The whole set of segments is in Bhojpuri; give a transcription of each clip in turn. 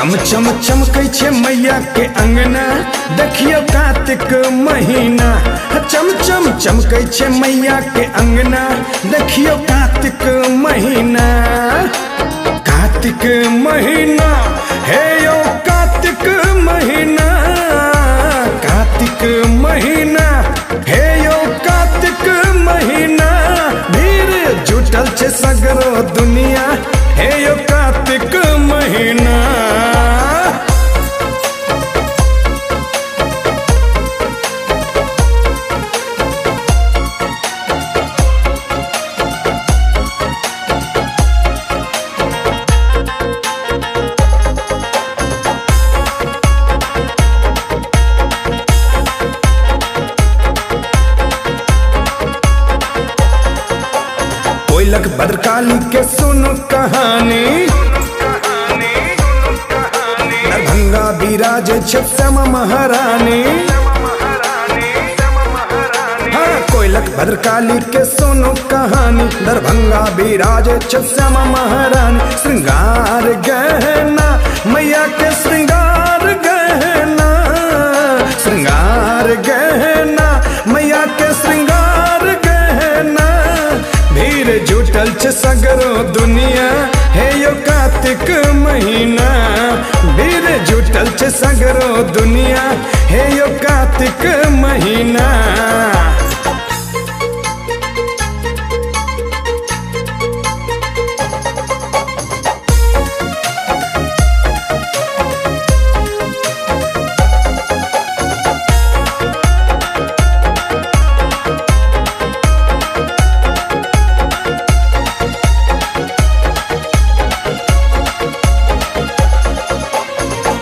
चम चम चमकै छे मैया के अंगना, देखियो कार्तिक महीना। चम चम चमकै छे मैया के अंगना, देखियो कार्तिक महीना। कार्तिक महीना हे यो कार्तिक महीना, कार्तिक महीना हे यो कार्तिक महीना। भीड़ जुटल छे सगरो दुनिया, हे यो कार्तिक महीना। कोयलक भद्रकाली के सुनो कहानी, दरभंगा विराज छे श्यामा महारानी। हाँ, कोयलक भद्रकाली के सुनो कहानी, दरभंगा विराज छे श्यामा महारानी। श्रृंगार गहना मैया के श्रृंगार गहना, श्रृंगार गहना मैया के श्रृंगार गहना। भीड़ जुटल छे सगरो दुनिया, हे यो कार्तिक महीना। भीड़ जुटल छे सगरो दुनिया, हे यो कार्तिक महीना।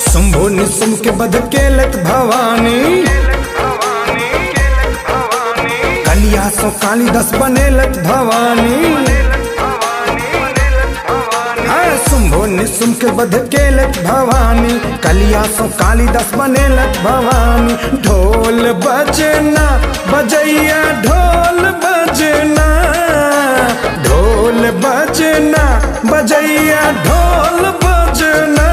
शंभु निशुंभ के बध केलक भवानी, कलिया सो कालिदास बनेलक भवानी। हाँ, शंभु निशुंभ के बध केलक भवानी, कलिया सो कालिदास बनेलक भवानी। ढोल बजना बजैया ढोल बजना, ढोल बजना बजैया ढोल बजना।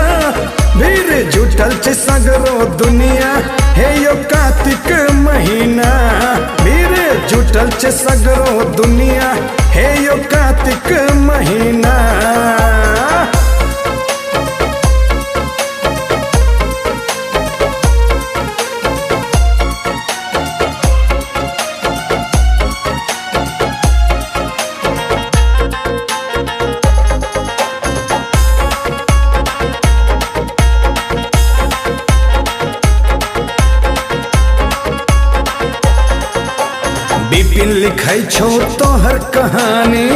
भीड़ जुटल छे सगरो दुनिया, हे यो कार्तिक महीना। भीड़ जुटल छे सगरो दुनिया, हे यो कार्तिक महीना। बिपिन लिखै छौ तोहर कहानी,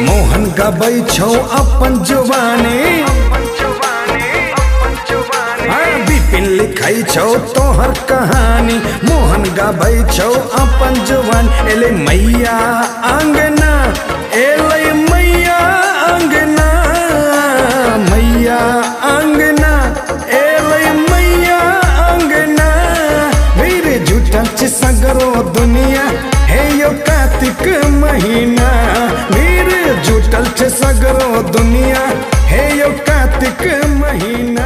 मोहन गबै छौ अपन जुबानी। हाँ, बिपिन लिखै छौ तोहर कहानी, मोहन गबै छौ अपन जुबानी। एले मैया अंगना, एले मैया अंगना, मैया अंगना, एले मैया अंगना। भीड़ जुटल छे सगरो दुनिया, हे यो कार्तिक महीना। भीड़ जुटल छे सगरो दुनिया, हे यो कार्तिक महीना।